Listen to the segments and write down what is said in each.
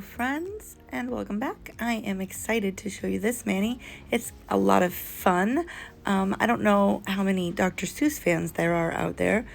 friends, and welcome back. I am excited to show you this mani. It's a lot of fun. I don't know how many Dr. Seuss fans there are out there,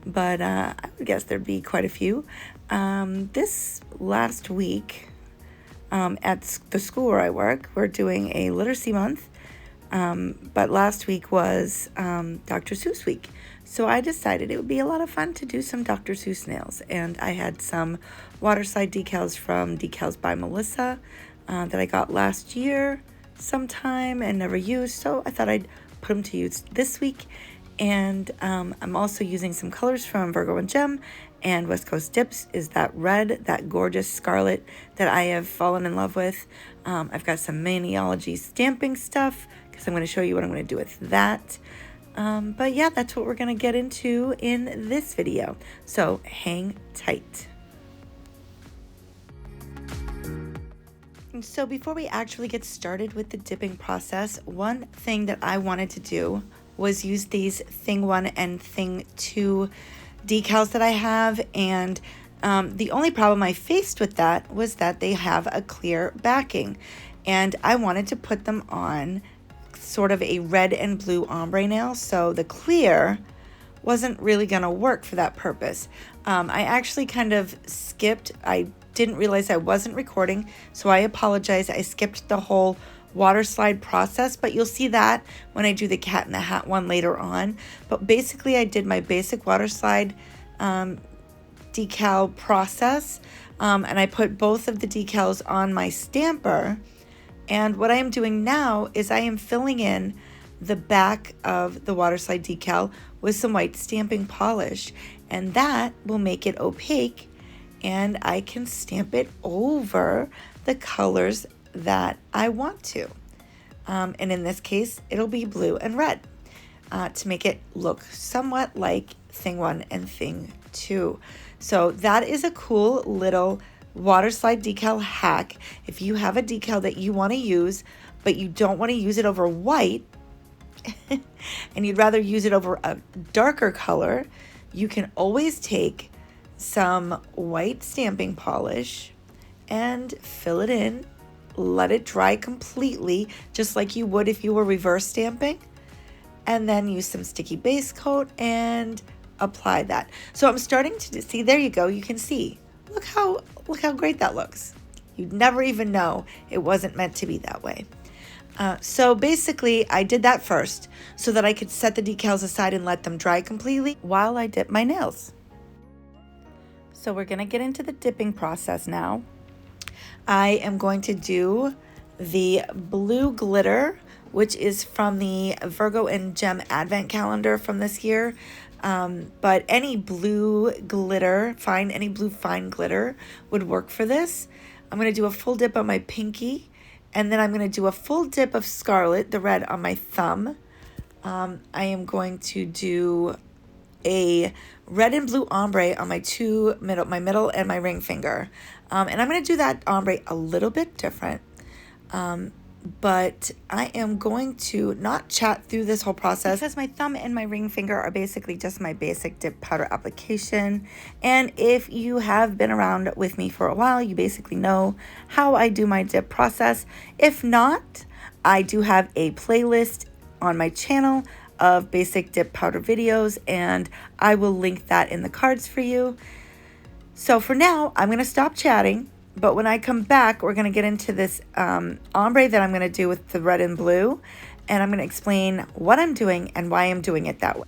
but I would guess there'd be quite a few. This last week at the school where I work, we're doing a literacy month, but last week was Dr. Seuss week. So I decided it would be a lot of fun to do some Dr. Seuss nails, and I had some Waterslide decals from Decals by Melissa that I got last year sometime and never used, so I thought I'd put them to use this week. And I'm also using some colors from Virgo Gem and West Coast Dips. Is that red, that gorgeous Scarlet that I have fallen in love with. I've got some Maniology stamping stuff because I'm going to show you what I'm going to do with that. But yeah, that's what we're going to get into in this video. So hang tight. And so before we actually get started with the dipping process, one thing that I wanted to do was use these Thing 1 and Thing 2 decals that I have. And the only problem I faced with that was that they have a clear backing. And I wanted to put them on sort of a red and blue ombre nail, so the clear wasn't really gonna work for that purpose. I actually kind of skipped. I didn't realize I wasn't recording, so I apologize. I skipped the whole water slide process, but you'll see that when I do the Cat in the Hat one later on. But basically I did my basic water slide decal process, and I put both of the decals on my stamper. And what I am doing now is I am filling in the back of the Waterslide decal with some white stamping polish, and that will make it opaque, and I can stamp it over the colors that I want to. And in this case, it'll be blue and red to make it look somewhat like Thing 1 and Thing 2. So that is a cool little Waterslide decal hack. If you have a decal that you want to use, but you don't want to use it over white, and you'd rather use it over a darker color, you can always take some white stamping polish and fill it in, let it dry completely, just like you would if you were reverse stamping, and then use some sticky base coat and apply that. So I'm starting to see, there you go, you can see. Look how great that looks. You'd never even know it wasn't meant to be that way. So basically, I did that first so that I could set the decals aside and let them dry completely while I dip my nails. So we're going to get into the dipping process now. I am going to do the blue glitter, which is from the Virgo Gem Advent Calendar from this year. But any blue glitter, any blue fine glitter would work for this. I'm going to do a full dip on my pinky, and then I'm going to do a full dip of Scarlet, the red, on my thumb. I am going to do a red and blue ombre on my middle and my ring finger. And I'm going to do that ombre a little bit different. But I am going to not chat through this whole process because my thumb and my ring finger are basically just my basic dip powder application. And if you have been around with me for a while, you basically know how I do my dip process. If not, I do have a playlist on my channel of basic dip powder videos, and I will link that in the cards for you. So for now, I'm going to stop chatting. But when I come back, we're going to get into this ombre that I'm going to do with the red and blue. And I'm going to explain what I'm doing and why I'm doing it that way.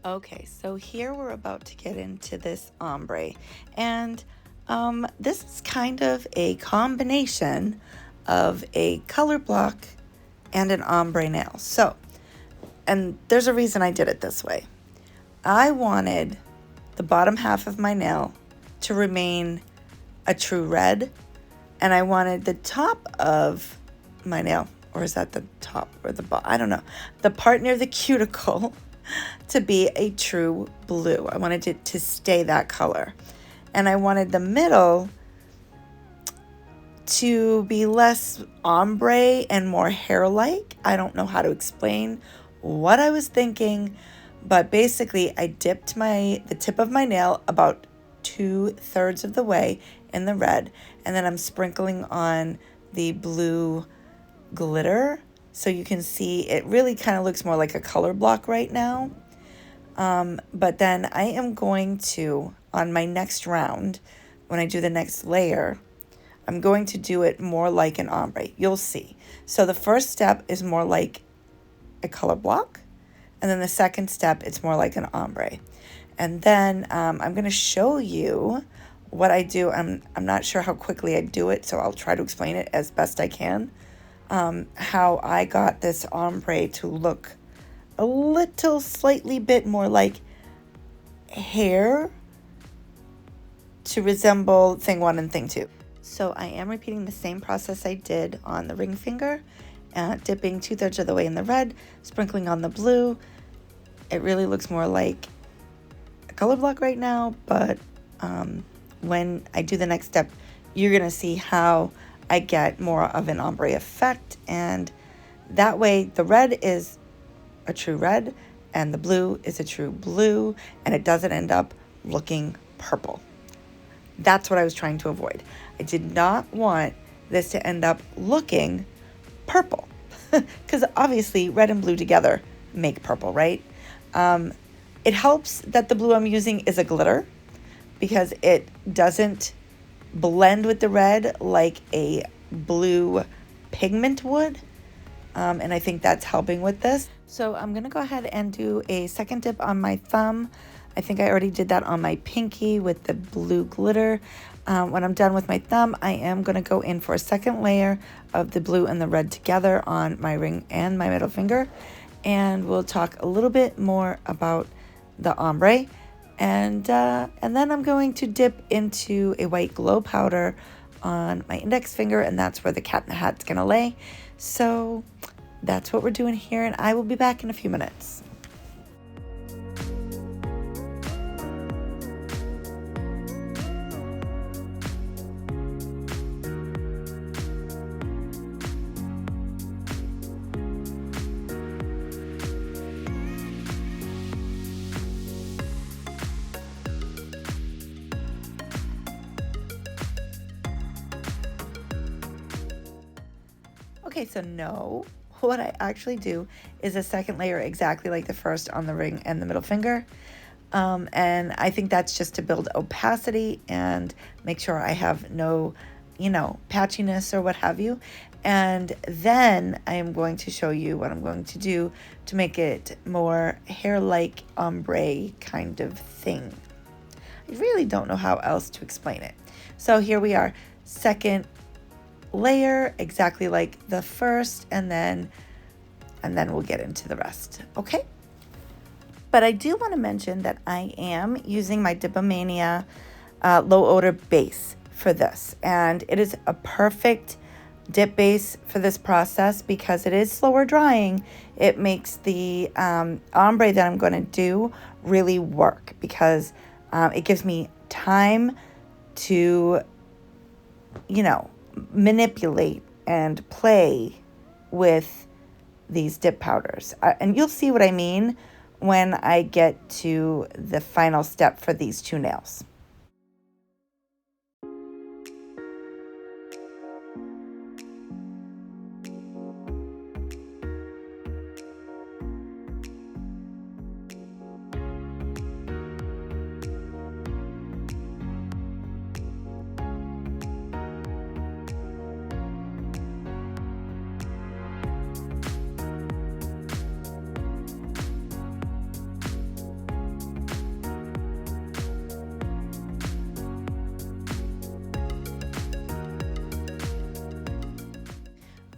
Okay, so here we're about to get into this ombre, and this is kind of a combination of a color block and an ombre nail. So, and there's a reason I did it this way. I wanted the bottom half of my nail to remain a true red, and I wanted the top of my nail, or is that the top or the bottom? I don't know. The part near the cuticle to be a true blue. I wanted it to stay that color. And I wanted the middle to be less ombre and more hair-like. I don't know how to explain what I was thinking, but basically I dipped the tip of my nail about 2/3 of the way in the red, and then I'm sprinkling on the blue glitter, so you can see it really kind of looks more like a color block right now. But then I am going to, on my next round, when I do the next layer, I'm going to do it more like an ombre. You'll see. So the first step is more like a color block, and then the second step, it's more like an ombre. And then I'm going to show you what I do. I'm not sure how quickly I do it, so I'll try to explain it as best I can. How I got this ombre to look a little slightly bit more like hair to resemble thing 1 and thing 2. So I am repeating the same process I did on the ring finger, dipping 2/3 of the way in the red, sprinkling on the blue. It really looks more like a color block right now, but when I do the next step, you're gonna see how I get more of an ombre effect, and that way the red is a true red and the blue is a true blue, and it doesn't end up looking purple. That's what I was trying to avoid. I did not want this to end up looking purple because obviously red and blue together make purple, right? It helps that the blue I'm using is a glitter because it doesn't blend with the red like a blue pigment would, and I think that's helping with this. So I'm gonna go ahead and do a second dip on my thumb. I think I already did that on my pinky with the blue glitter. When I'm done with my thumb, I am gonna go in for a second layer of the blue and the red together on my ring and my middle finger, and we'll talk a little bit more about the ombre. And then I'm going to dip into a white glow powder on my index finger, and that's where the cat in the hat's gonna lay. So that's what we're doing here, and I will be back in a few minutes. Okay, so no, what I actually do is a second layer exactly like the first on the ring and the middle finger. And I think that's just to build opacity and make sure I have no, patchiness or what have you. And then I am going to show you what I'm going to do to make it more hair-like ombre kind of thing. I really don't know how else to explain it. So here we are, second layer exactly like the first, and then we'll get into the rest. Okay, but I do want to mention that I am using my Dip-O-Mania low odor base for this, and it is a perfect dip base for this process because it is slower drying. It makes the ombre that I'm going to do really work because it gives me time to manipulate and play with these dip powders. And you'll see what I mean when I get to the final step for these two nails.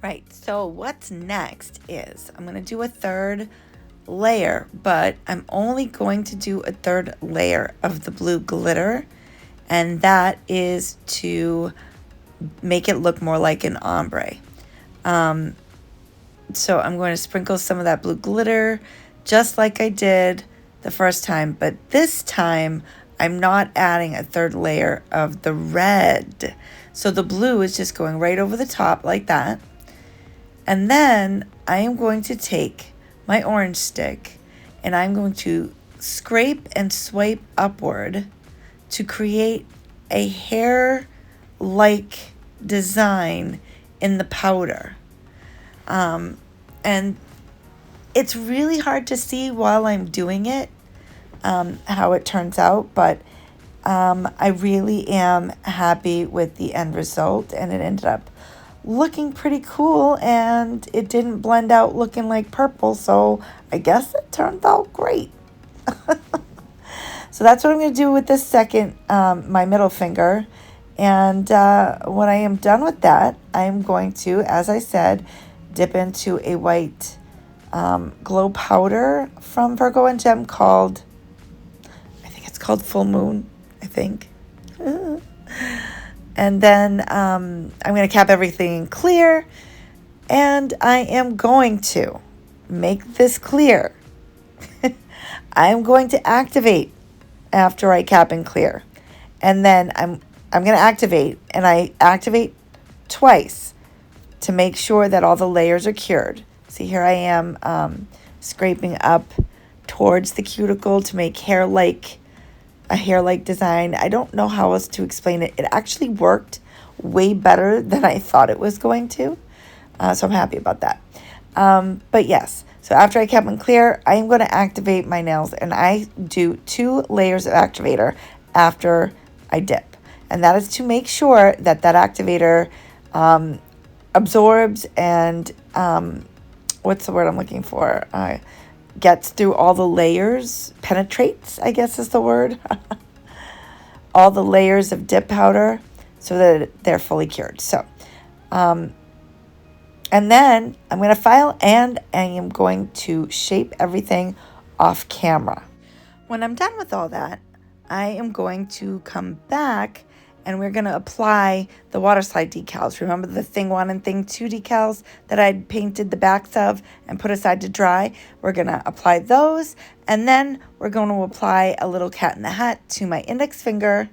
Right, so what's next is I'm going to do a third layer, but I'm only going to do a third layer of the blue glitter, and that is to make it look more like an ombre. So I'm going to sprinkle some of that blue glitter just like I did the first time, but this time I'm not adding a third layer of the red. So the blue is just going right over the top like that. And then I am going to take my orange stick and I'm going to scrape and swipe upward to create a hair-like design in the powder. And it's really hard to see while I'm doing it how it turns out, but I really am happy with the end result, and it ended up looking pretty cool, and it didn't blend out looking like purple, so I guess it turned out great. So that's what I'm going to do with this second, my middle finger. And when I am done with that, I'm going to, as I said, dip into a white glow powder from Virgo Gem called, I think it's called Full Moon, I think. And then I'm going to cap everything in clear, and I am going to make this clear. I'm going to activate after I cap and clear. And then I'm going to activate, and I activate twice to make sure that all the layers are cured. See, here I am scraping up towards the cuticle to make a hair-like design. I don't know how else to explain it. It actually worked way better than I thought it was going to. So I'm happy about that. But yes, so after I cap and clear, I am going to activate my nails, and I do 2 layers of activator after I dip. And that is to make sure that that activator absorbs and, what's the word I'm looking for? Gets through all the layers, penetrates, I guess is the word, all the layers of dip powder so that they're fully cured. So, and then I'm going to file, and I am going to shape everything off camera. When I'm done with all that, I am going to come back and we're going to apply the Waterslide decals. Remember the Thing 1 and Thing 2 decals that I'd painted the backs of and put aside to dry? We're going to apply those, and then we're going to apply a little cat in the hat to my index finger,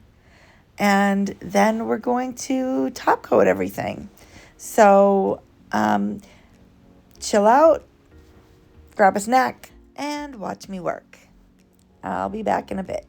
and then we're going to top coat everything. So chill out, grab a snack, and watch me work. I'll be back in a bit.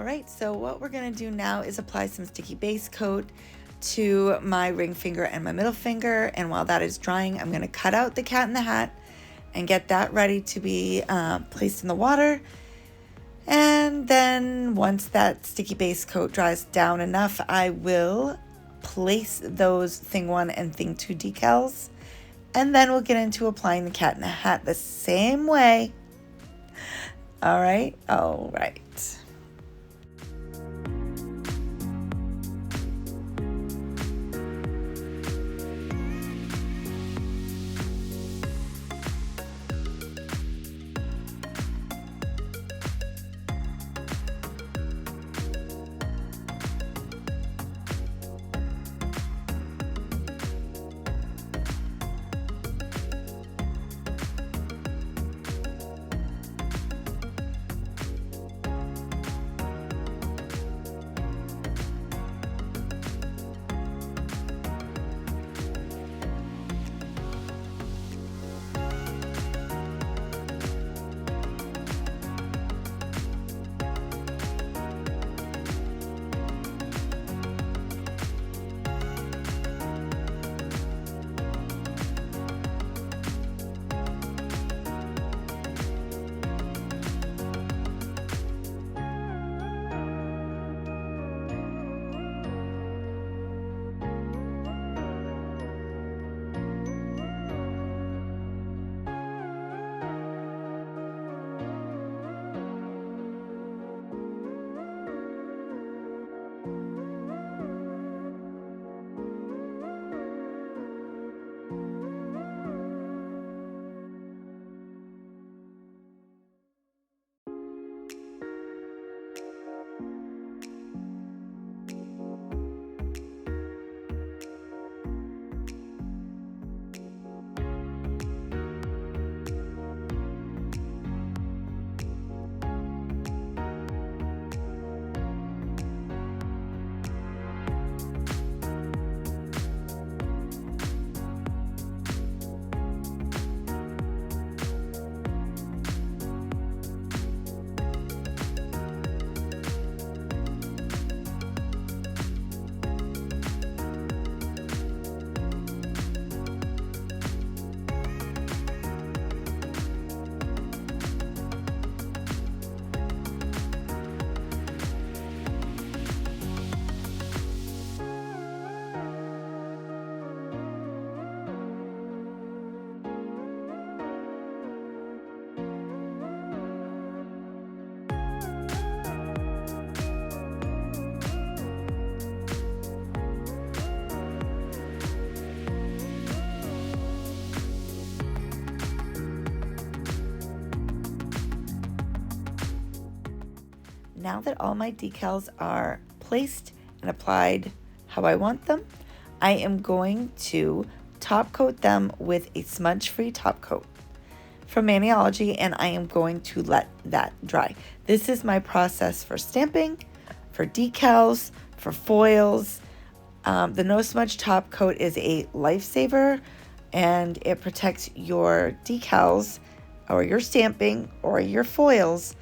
All right, so what we're gonna do now is apply some sticky base coat to my ring finger and my middle finger, and while that is drying, I'm gonna cut out the cat in the hat and get that ready to be placed in the water. And then once that sticky base coat dries down enough, I will place those Thing 1 and Thing 2 decals, and then we'll get into applying the cat in the hat the same way. All right. Now that all my decals are placed and applied how I want them, I am going to top coat them with a smudge-free top coat from Maniology, and I am going to let that dry. This is my process for stamping, for decals, for foils. The no smudge top coat is a lifesaver, and it protects your decals or your stamping or your foils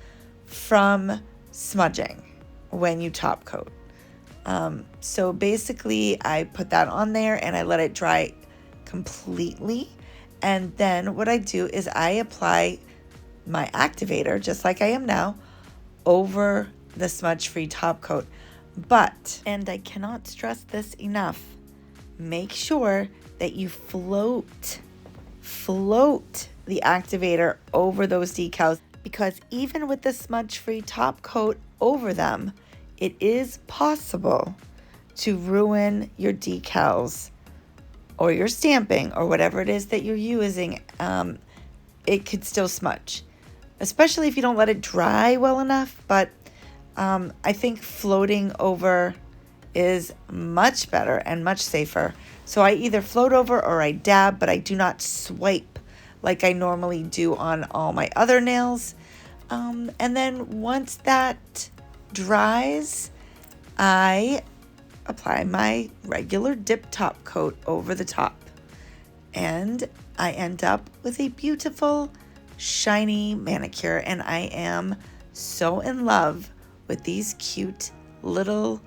from smudging when you top coat. So basically I put that on there and I let it dry completely, and then what I do is I apply my activator, just like I am now, over the smudge-free top coat. But, and I cannot stress this enough, make sure that you float the activator over those decals, because even with the smudge-free top coat over them, it is possible to ruin your decals or your stamping or whatever it is that you're using. It could still smudge, especially if you don't let it dry well enough. But I think floating over is much better and much safer. So I either float over or I dab, but I do not swipe like I normally do on all my other nails. And then once that dries, I apply my regular dip top coat over the top, and I end up with a beautiful shiny manicure, and I am so in love with these cute little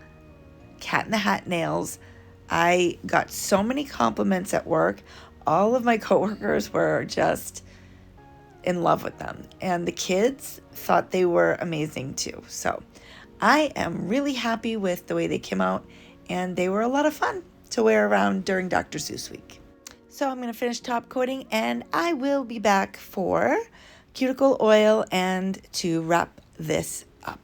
Cat in the Hat nails. I got so many compliments at work. All of my coworkers were just in love with them, and the kids thought they were amazing too. So I am really happy with the way they came out, and they were a lot of fun to wear around during Dr. Seuss week. So I'm going to finish top coating, and I will be back for cuticle oil and to wrap this up.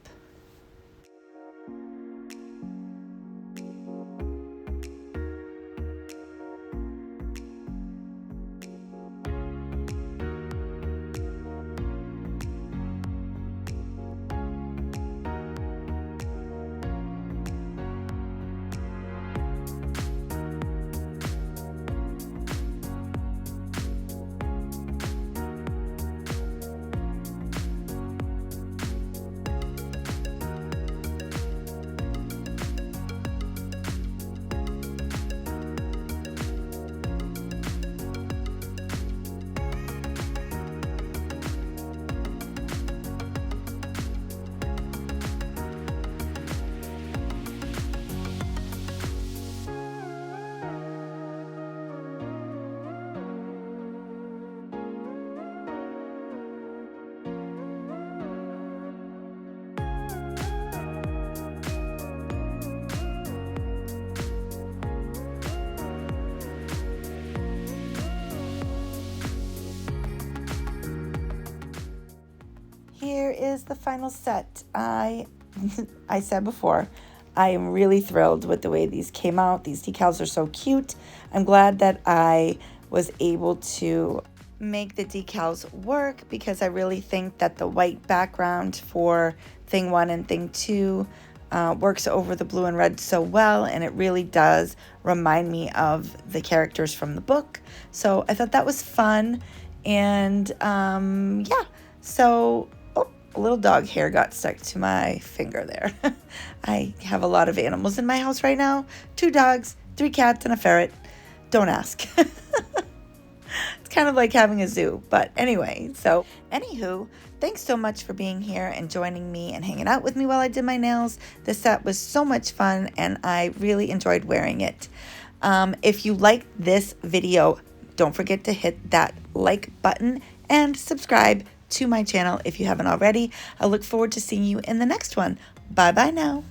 Here is the final set. I said before, I am really thrilled with the way these came out. These decals are so cute. I'm glad that I was able to make the decals work, because I really think that the white background for thing 1 and thing 2 works over the blue and red so well, and it really does remind me of the characters from the book. So I thought that was fun, and yeah, so a little dog hair got stuck to my finger there. I have a lot of animals in my house right now. 2 dogs, 3 cats, and a ferret. Don't ask. It's kind of like having a zoo. But anyway, so anywho, thanks so much for being here and joining me and hanging out with me while I did my nails. The set was so much fun, and I really enjoyed wearing it. If you liked this video, don't forget to hit that like button and subscribe to my channel if you haven't already. I look forward to seeing you in the next one. Bye bye now.